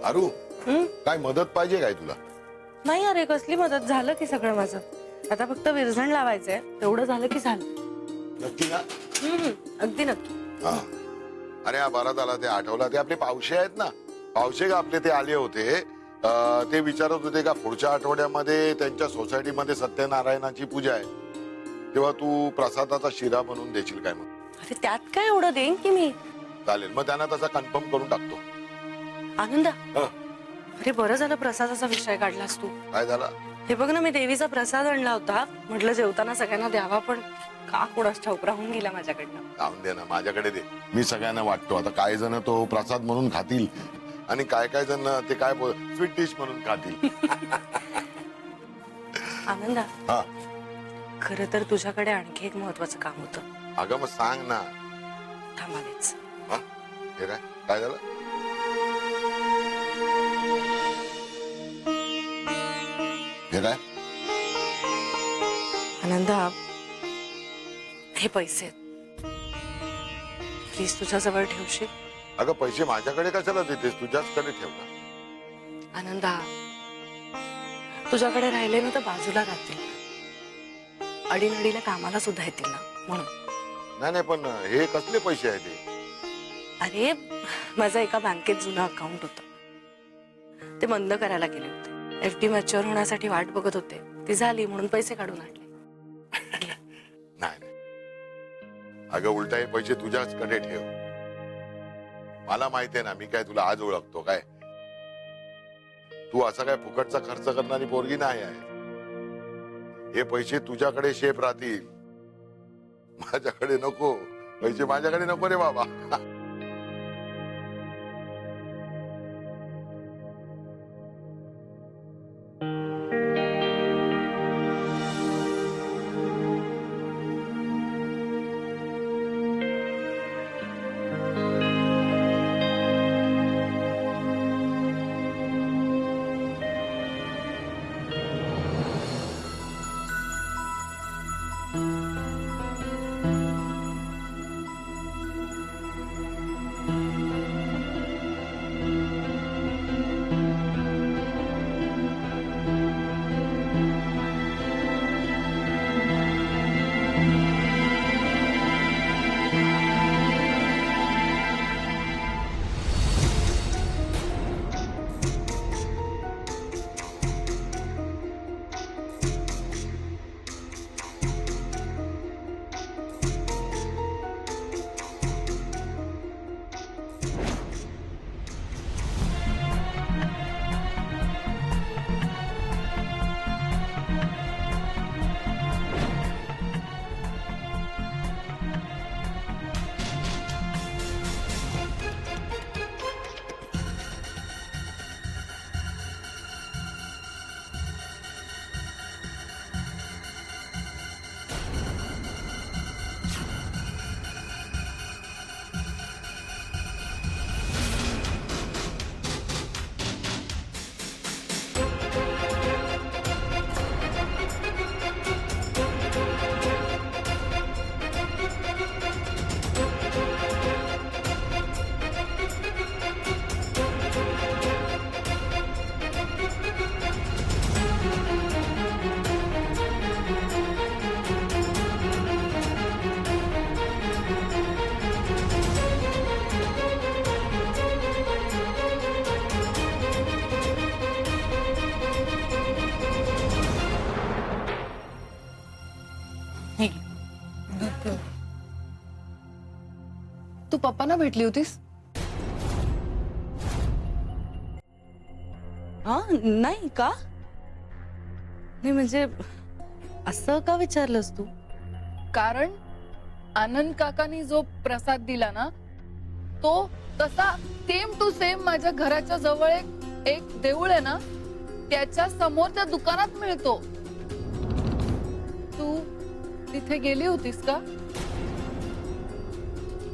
आरू काय मदत पाहिजे काय तुला? नाही अरे कसली मदत, झालं की सगळं माझं. आता फक्त विरझण लावायचंय, तेवढं झालं की झालं. नक्की ना? अगदी नक्की. हा. अरे हा बरा झाला ते आठवला. ते आपले पावशे आहेत ना, पावशे का आपले, ते आले होते. ते विचारत होते का पुढच्या आठवड्यामध्ये त्यांच्या सोसायटीमध्ये सत्यनारायणाची पूजा आहे, तेव्हा तू प्रसादाचा शिरा बनवून देशील काय? मग अरे त्यात काय एवढं देईन की मी. चालेल, मग त्यांना तसा कन्फर्म करून टाकतो. आनंदा, हं. अरे बरं झालं प्रसादाचा विषय काढलास तू. काय झाला? हे बघ ना, मी देवीचा प्रसाद आणला होता, म्हटलं जेवताना सगळ्यांना द्यावा, पण का कोणास ठाऊक राहून गेला माझ्याकडनं. राहून दे ना, माझ्याकडे दे, मी सगळ्यांना वाटतो. आता काय जण तो प्रसाद म्हणून खातील आणि काय काय जण ते काय स्वीट डिश म्हणून खातील. आनंदा, हा. खरं तर तुझ्याकडे आणखी एक महत्वाचं काम होतं. अगं मग सांग ना. थांबावेच. हा? हे काय काय झालं? हे काय? आनंदा, हे पैसे प्लीज तुझ्या जवळ ठेवशील. अगं पैसे माझ्याकडे कशाला देतेस? तुझ्याचकडे ठेव ना. आनंदा, तुझ्याकडे राहिले ना तर बाजूला राहतील, अडीनडीला कामाला सुद्धा येतील ना, म्हणून. नाही नाही, पण हे कसले पैसे आहेत ते? अरे माझं एका बँकेत जुनं अकाउंट होतं, ते बंद करायला गेले होते. FD मॅच्युअर होण्यासाठी वाट बघत होते, ती झाली म्हणून पैसे काढून आणले. नाही नाही, अगं उलटा हे पैसे तुझ्याचकडे ठेव. मला माहितीये ना, मी काय तुला आज ओळखतो काय? तू असा काय फुकटचा खर्च करणारी पोरगी नाही आहे. हे पैसे तुझ्याकडे शेप राहतील, माझ्याकडे नको. पैसे माझ्याकडे नको रे बाबा. तू पप्पांना भेटली होतीस? हा नाही का? नाही म्हणजे असं का विचारलंस तू? कारण आनंद काकांनी जो प्रसाद दिला ना, तो तसा सेम टू सेम माझ्या घराच्या जवळ एक देऊळ आहे ना, त्याच्या समोरच्या दुकानात मिळतो. तू तिथे गेली होतीस का?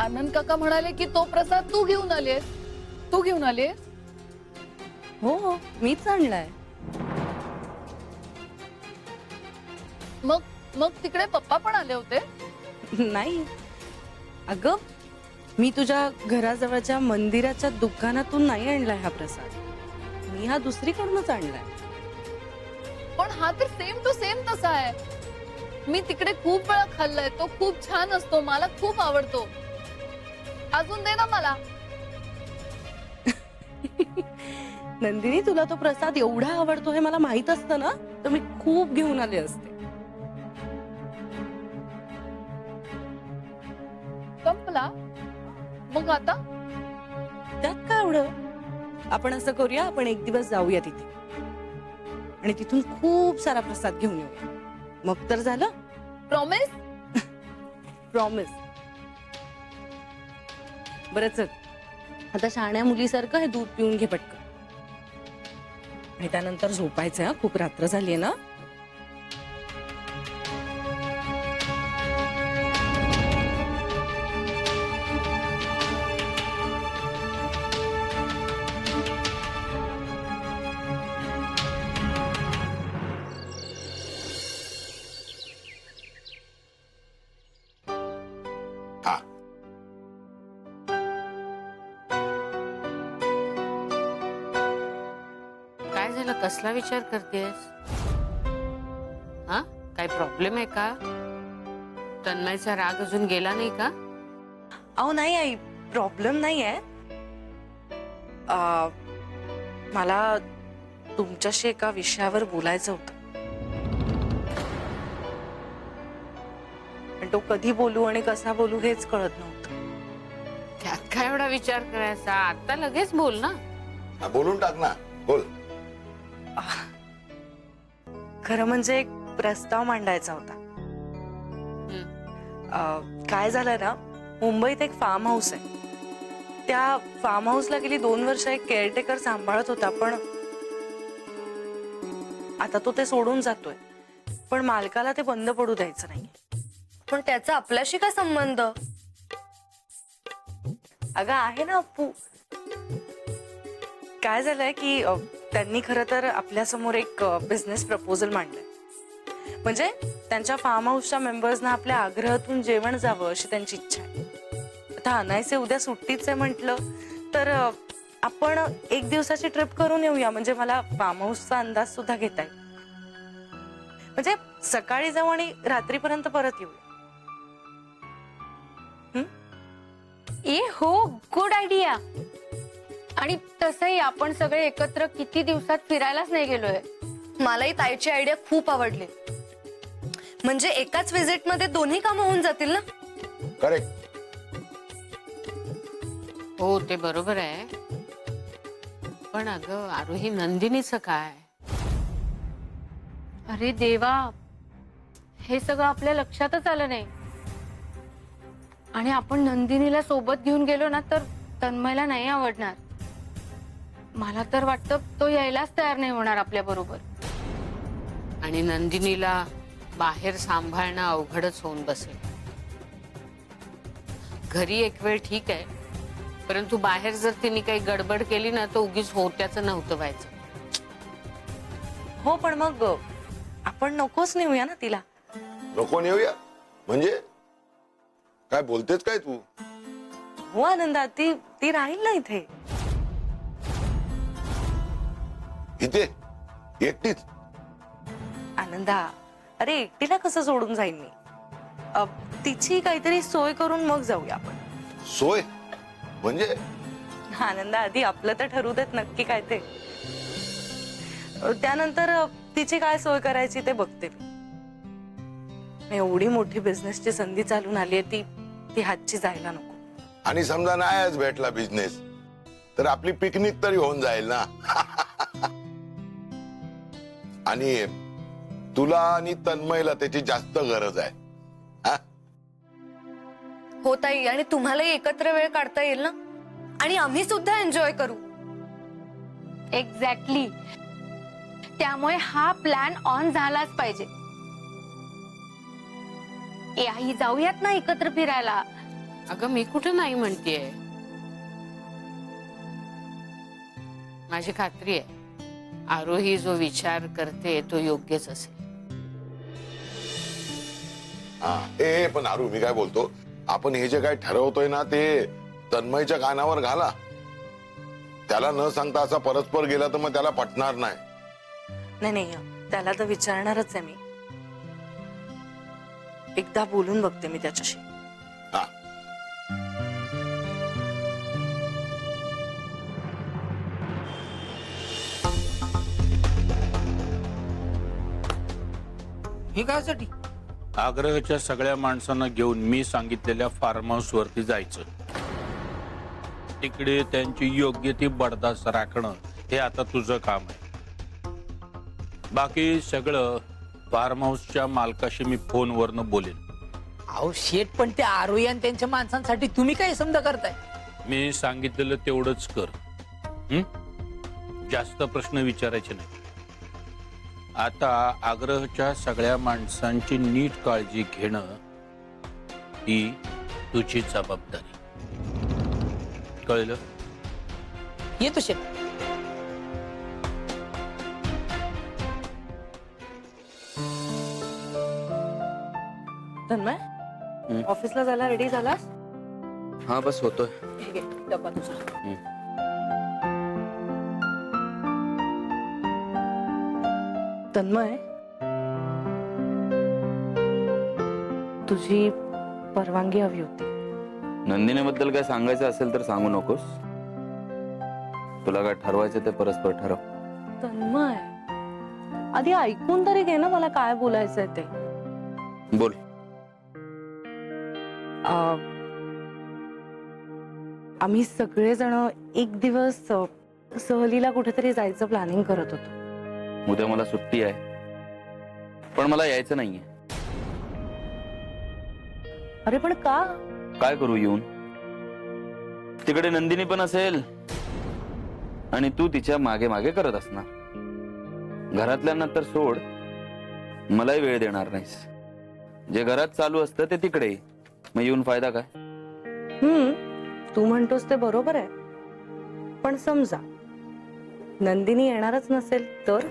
आनंद काका म्हणाले की तो प्रसाद तू घेऊन आलीस. तू घेऊन आलीस? हो मीच आणलाय. मग तिकडे पप्पा पण आले होते? नाही अगं, मी तुझ्या घराजवळच्या मंदिराच्या दुकानातून नाही आणलाय हा प्रसाद. मी हा दुसरीकडूनच आणलाय. पण हा तर सेम टू सेम तसा आहे. मी तिकडे खूप वेळा खाल्लाय, तो खूप छान असतो, मला खूप आवडतो. अजून दे ना मला. नंदिनी, तुला तो प्रसाद एवढा आवडतो हे मला माहित असतं ना तर मी खूप घेऊन आले असते. संपला मग आता? त्यात काय एवढं? आपण असं करूया, आपण एक दिवस जाऊया तिथे आणि तिथून खूप सारा प्रसाद घेऊन येऊया. मग तर झालं. प्रॉमिस? प्रॉमिस. बरं चल, आता शहाण्या मुलीसारखं हे दूध पिऊन घे पटकन आणि त्यानंतर झोपायचं. हा, खूप रात्र झालीये ना. हा, काय झालं? कसला विचार करतेस? हा, काय प्रॉब्लेम आहे का? तन्मयचा राग अजून गेला नाही का? अहो नाही आई, प्रॉब्लेम नाही आहे. मला तुमच्याशी एका विषयावर बोलायचं होतं, पण तो कधी बोलू आणि कसा बोलू हेच कळत नव्हतं. त्यात काय एवढा विचार करायचा? आता लगेच बोल ना. हा, बोलून टाक ना, बोल. खरं म्हणजे एक प्रस्ताव मांडायचा होता. काय झालं ना, मुंबईत एक फार्म हाऊस आहे. त्या फार्म हाऊसला गेली 2 वर्ष एक केअरटेकर सांभाळत होता, पण आता तो ते सोडून जातोय. पण मालकाला ते बंद पडू द्यायचं नाही. पण त्याचा आपल्याशी काय संबंध? अगं आहे ना अप्पू. काय झालंय की त्यांनी खरं तर आपल्या समोर एक बिझनेस प्रपोजल मांडलंय. म्हणजे त्यांच्या फार्म हाऊसच्या मेंबर्सना आपल्या आग्रहातून जेवण जावं अशी त्यांची इच्छा आहे. आता अनायसे उद्या सुट्टीच आहे म्हटलं तर आपण 1 दिवसाची ट्रिप करून येऊया. म्हणजे मला फार्म हाऊसचा अंदाज सुद्धा घेता येईल. म्हणजे सकाळी जाऊ आणि रात्रीपर्यंत परत येऊया. ए हो, गुड आयडिया. आणि तसंही आपण सगळे एकत्र किती दिवसात फिरायलाच नाही गेलोय. मलाही ताईची आयडिया खूप आवडली. म्हणजे एकाच व्हिजिट मध्ये दोन्ही कामं होऊन जातील ना. करेक्ट. हो, ते बरोबर आहे. पण अगं आरोही, नंदिनीचं काय? अरे देवा, हे सगळं आपल्या लक्षातच आलं नाही. आणि आपण नंदिनीला सोबत घेऊन गेलो ना तर तन्मयला नाही आवडणार. मला तर वाटतं तो यायलाच तयार नाही होणार आपल्या बरोबर. आणि नंदिनीला बाहेर सांभाळणं अवघडच होऊन बसेल. घरी एक वेळ ठीक आहे, परंतु बाहेर जर तिने काही गडबड केली ना तर उगीच होत्याचं नव्हतं व्हायचं. हो, पण मग आपण नकोच नेऊया ना तिला. नको नेऊया म्हणजे काय बोलतेस काय तू? हो आनंदा, ती राहील ना इथे. इथे एकटीच? आनंदा, अरे एकटीला कसं सोडून जाईन मी? तिची काहीतरी सोय करून मग जाऊया आपण. सोय म्हणजे? आनंदा, आधी आपलं तर ठरवू देत नक्की काय ते. त्यानंतर तिची काय सोय करायची ते बघते मी. एवढी मोठी बिझनेसची संधी चालून आली आहे, ती हातची जायला नको. आणि समजा नाहीच भेटला बिझनेस तर आपली पिकनिक तरी होऊन जाईल ना. आणि तुला आणि तन्मयला त्याची जास्त गरज आहे. हा? हो ताई, आणि तुम्हालाही एकत्र वेळ काढता येईल ना. आणि आम्ही सुद्धा एन्जॉय करू. एक्झॅक्टली. त्यामुळे हा प्लॅन ऑन झालाच पाहिजे. ए आई, जाऊयात ना एकत्र फिरायला. अगं मी कुठे नाही म्हणतेय. माझी खात्री आहे आरोही जो विचार करते तो योग्यच असेल. हा, पण आरू, मी काय बोलतो, आपण हे जे काय ठरवतोय ना ते तन्मयच्या कानावर घाला. त्याला न सांगता असा परस्पर गेला तर मग त्याला पटणार नाही. नाही नाही, त्याला तर विचारणारच आहे मी. एकदा बोलून बघते मी त्याच्याशी. हा. हे कायसाठी? आग्रहच्या सगळ्या माणसांना घेऊन मी सांगितलेल्या फार्म हाऊस वरती जायचं. तिकडे त्यांची योग्य ती बडदास्त राखणं हे आता तुझं काम आहे. बाकी सगळं फार्म हाऊसच्या मालकाशी मी फोनवरनं बोलेन. अहो शेट, पण ते आरोही आणि त्यांच्या माणसांसाठी तुम्ही काय समजा करताय? मी सांगितलेलं तेवढंच कर. हं? जास्त प्रश्न विचारायचे नाही. आता आग्रहच्या सगळ्या माणसांची नीट काळजी घेणं ही तुझी जबाबदारी. कळलं? येतो शेट. तन्मय, ऑफिसला जायला रेडी झालास? हा बस होतोय. ठीक आहे, डब्बा तुझा. तन्मय, तुझी परवानगी हवी होती. नंदिनीबद्दल काय सांगायचं असेल तर सांगू नकोस. तुला काय ठरवायचं ते परस्पर ठरव. तन्मय, आधी ऐकून तरी घे ना मला काय बोलायचंय ते. बोल. आम्ही सगळेजण एक दिवस सहलीला कुठेतरी जायचं प्लॅनिंग करत होतो. उद्या मला सुट्टी आहे, पण मला यायचं नाहीये. अरे पण का? काय करू येऊन? तिकडे नंदिनी पण असेल आणि तू तिच्या मागे मागे करत असणार. घरातल्यांना तर सोड, मलाही वेळ देणार नाहीस. जे घरात चालू असतं ते तिकडे, मग येऊन फायदा काय? तू म्हणतोस ते बरोबर आहे, पण समजा नंदिनी येणारच नसेल तर?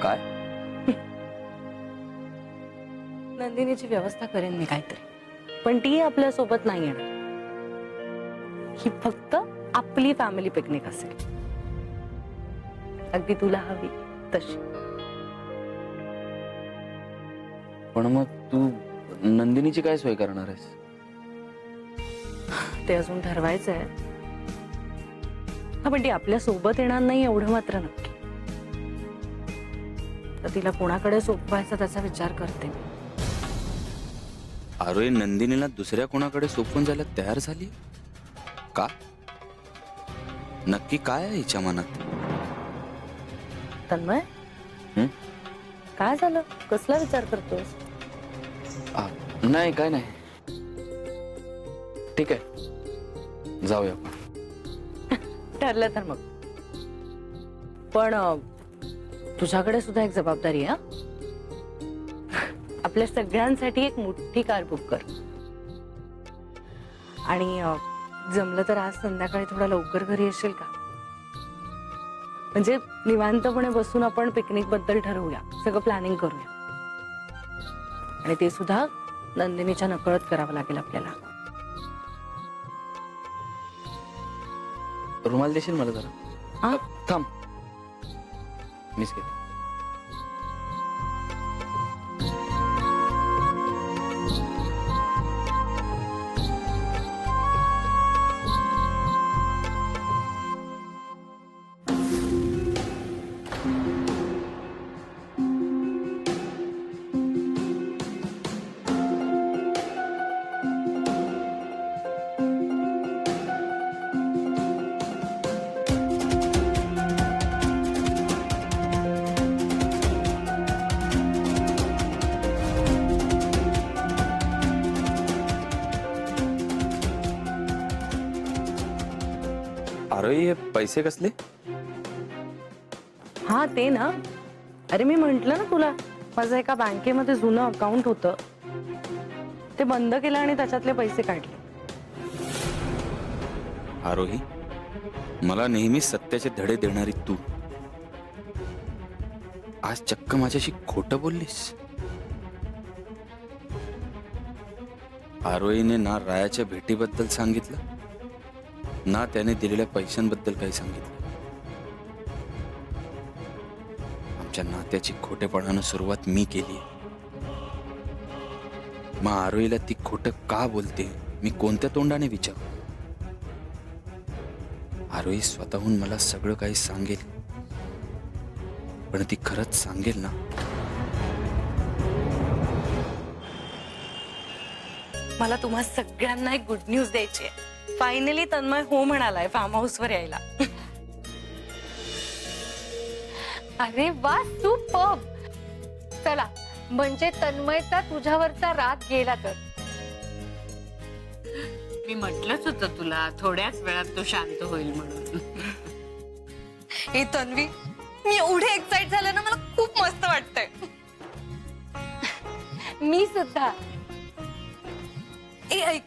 काय? नंदिनीची व्यवस्था करेन मी काहीतरी, पण ती आपल्या सोबत नाही येणार. ही फक्त आपली फॅमिली पिकनिक असेल, अगदी तुला हवी तशी. पण मग तू नंदिनीची काय सोय करणार आहेस? ते अजून ठरवायचंय. हा, पण ती आपल्या सोबत येणार नाही एवढं मात्र नक्की. तर तिला कोणाकडे सोपवायचा त्याचा विचार करते मी. आरोही नंदिनीला दुसऱ्या कोणाकडे सोपवून जायला तयार झाली का? नक्की काय आहे हिच्या मनात? तन्मय, काय झालं? कसला विचार करतोस? नाही काय नाही. ठीक आहे, जाऊया आपण. ठरलं तर मग. पण तुझ्याकडे सुद्धा एक जबाबदारी आहे. आपल्या सगळ्यांसाठी एक मोठी कार बुक कर. आणि जमलं तर आज संध्याकाळी थोडा लवकर घरी येशील का? म्हणजे निवांतपणे बसून आपण पिकनिक बद्दल ठरवूया, सगळं प्लॅनिंग करूया. आणि ते सुद्धा नंदिनीच्या नकळत करावं लागेल आपल्याला. रुमाल देशील मला जरा? हा? थांब, मिस घेते. अरे हे पैसे कसले? हा ते ना, अरे मी म्हंटल ना तुला, माझं एका बँकेमध्ये जुनं अकाउंट होतं, ते बंद केलं आणि त्याच्यातले पैसे काढले. आरोही, मला नेहमी सत्याचे धडे देणारी तू आज चक्क माझ्याशी खोटं बोललीस. आरोहीने ना रायाच्या भेटीबद्दल सांगितलं ना त्याने दिलेल्या पैशांबद्दल काही सांगितलं. आमच्या नात्याची खोटेपणानं सुरुवात मी केली. मग आरोहीला ती खोटं का बोलते मी कोणत्या तोंडाने विचार. आरोही स्वतःहून मला सगळं काही सांगेल, पण ती खरंच सांगेल ना? मला तुम्हा सगळ्यांना एक गुड न्यूज द्यायची आहे. फायनली तन्मय हो म्हणालाय फार्म हाऊस वर यायला. अरे वा, सुपर्ब. चला, म्हणजे तन्मयचा तुझ्यावरचा राग गेला तर. मी म्हटलंच होतं तुला थोड्याच वेळात तो शांत होईल म्हणून. हे तन्वी, मी एवढे एक्साइट झाले ना, मला खूप मस्त वाटतंय. मी सुद्धा. ए ऐक,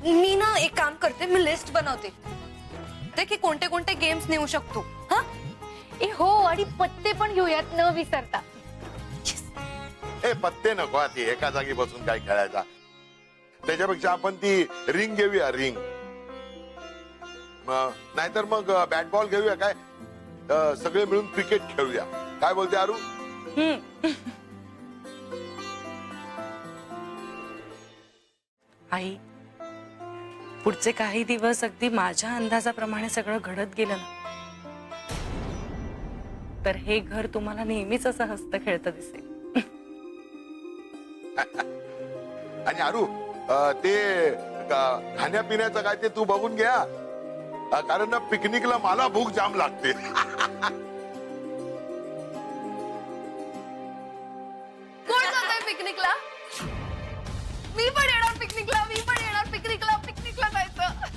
मी ना एक काम करते, मी लिस्ट बनवते ते की कोणते कोणते गेम्स नेऊ शकतो. हा, ए हो, आणि पत्ते पण घेऊयात न विसरता. हे पत्ते नको हा, ती एका जागी बसून काय खेळायचा. त्याच्यापेक्षा आपण ती रिंग घेऊया, रिंग. नाहीतर मग बॅट बॉल घेऊया. काय सगळे मिळून क्रिकेट खेळूया. काय बोलते आरू? आई, पुढचे काही दिवस अगदी माझ्या अंदाजाप्रमाणे सगळं घडत गेलं ना, तर हे घर तुम्हाला नेहमीच असं हसत खेळतं दिसेल. आणि आरू, ते खाण्यापिण्याचं काय ते तू बघून घ्या, कारण ना पिकनिकला मला भूक जाम लागते. कोण जातंय पिकनिकला? मी पण येणार पिकनिकला, मी पण येणार पिकनिकला. पिकनिकला जायचं.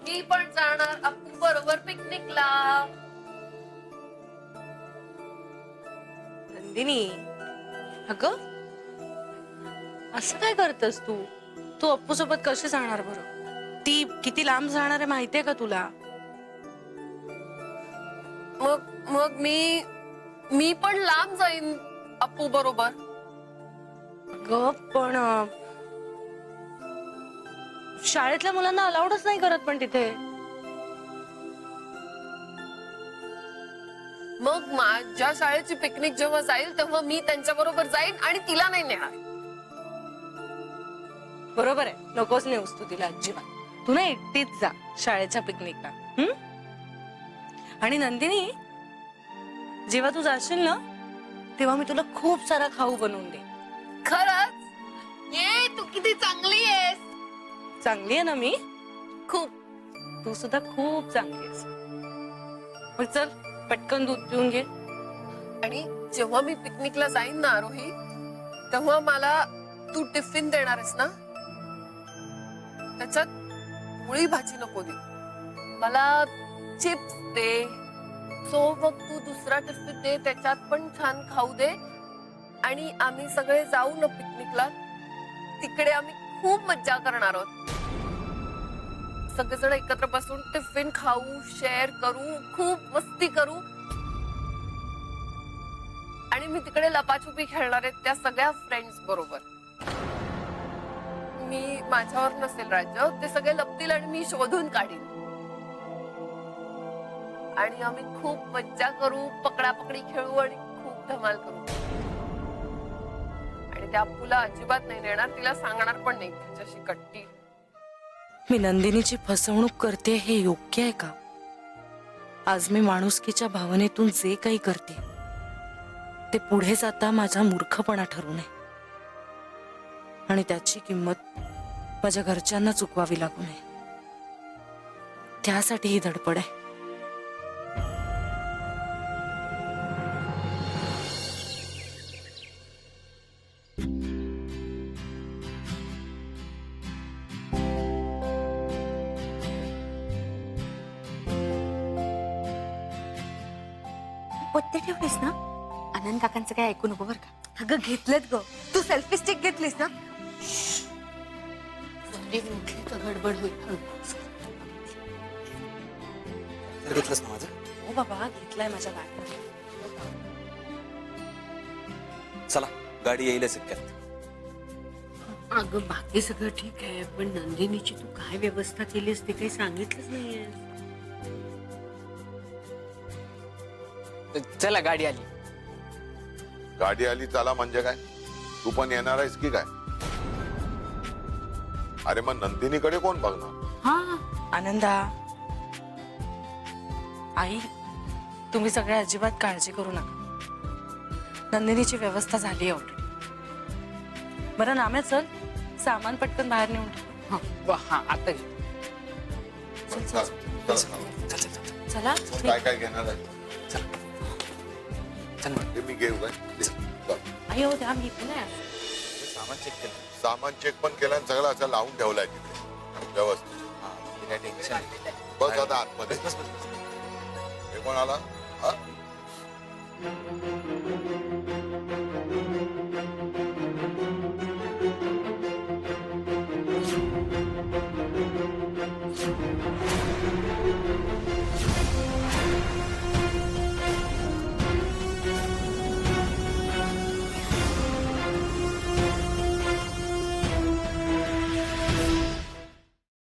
मी पण जाणार अप्पू बरोबर पिकनिकला. नंदिनी, अगं असं काय करतेस तू? तू अप्पू सोबत कशी जाणार बरं? ती किती लांब जाणार आहे माहितीये का तुला? मग मी पण लांब जाईन अप्पू बरोबर. अगं पण शाळेतल्या मुलांना अलाउडच नाही करत पण तिथे. मग माझ्या शाळेची पिकनिक जेव्हा जाईल तेव्हा मी त्यांच्या बरोबर जाईन आणि तिला नाही नेणार. बरोबर आहे, नकोच नेऊस तू तिला अजिबात. तू ना एकटीच जा शाळेच्या पिकनिकला. आणि नंदिनी, जेव्हा तू जाशील ना, तेव्हा मी तुला खूप सारा खाऊ बनवून दे. खरंच? ये, तू किती चांगली आहेस. चांगली आहे ना मी? खूप. तू सुद्धा खूप चांगली आहेस. मग चल पटकन दूध पिऊन घे. आणि जेव्हा मी पिकनिकला जाईन ना आरोही, तेव्हा मला तू टिफिन देणार आहेस ना, त्याच्यात मुळी भाजी नको दे, मला चिप्स दे. सो मग तू दुसरा टिफिन दे, त्याच्यात पण छान खाऊ दे. आणि आम्ही सगळे जाऊ ना पिकनिकला, तिकडे आम्ही खूप मज्जा करणार आहोत. सगळेजण एकत्र बसून टिफिन खाऊ, शेअर करू, खूप मस्ती करू. आणि मी तिकडे लपाछुपी खेळणार आहे त्या सगळ्या फ्रेंड्स बरोबर. मी माझ्यावर नसेल राज्य, ते सगळे लपतील आणि मी शोधून काढीन. आणि आम्ही खूप मज्जा करू, पकडापकडी खेळू आणि खूप धमाल करू. आणि त्या अप्पूला अजिबात नाही नेणार, तिला सांगणार पण नाही तिच्याशी कट्टी. मी नंदिनीची फसवणूक करते हे योग्य आहे का? आज मी माणुसकीच्या भावनेतून जे काही करते ते पुढे जाता माझा मूर्खपणा ठरू नये आणि त्याची किंमत माझ्या घरच्यांना चुकवावी लागू नये. त्यासाठी ही धडपड आहे. पत्ते ठेवलेस ना? आनंद काकांचं काय ऐकू नको बरं का. अगं घेतलेत ग. तू सेल्फी स्टिक घेतलीस ना? मोठी तर गडबड होईल. घेतलंस ना माझं? हो बाबा, घेतलाय माझ्या बॅग. चला गाडी येईलच इतक्यात. अगं बाकी सगळं ठीक आहे, पण नंदिनीची तू काय व्यवस्था केलीस ते काही सांगितलंच नाहीये. चला गाडी आली. गाडी आली चला म्हणजे काय? तू पण येणार आहेस की काय? अरे मग नंदिनीकडे कोण बघणार? हा आनंदा, आई, तुम्ही सगळे अजिबात काळजी करू नका. नंदिनीची व्यवस्था झाली आहे ऑलरेडी. बरं नाम्या, चल सामान पटकन बाहेर नेऊन ठेव. हा आता घे. चल, चल, चल, चल, चल. चला. काय काय घेणार आहे? चल मग. ते मी घेऊ काय? चल. आई हो द्या, मी पण आहे. सामान चेक केलं. सामान चेक पण केलं आणि सगळं असं लावून ठेवलंय तिथे व्यवस्थित. हा, ते काय टेन्शन नाही. बस आता आतमध्ये. बस बस बस. हे कोण आला? हा?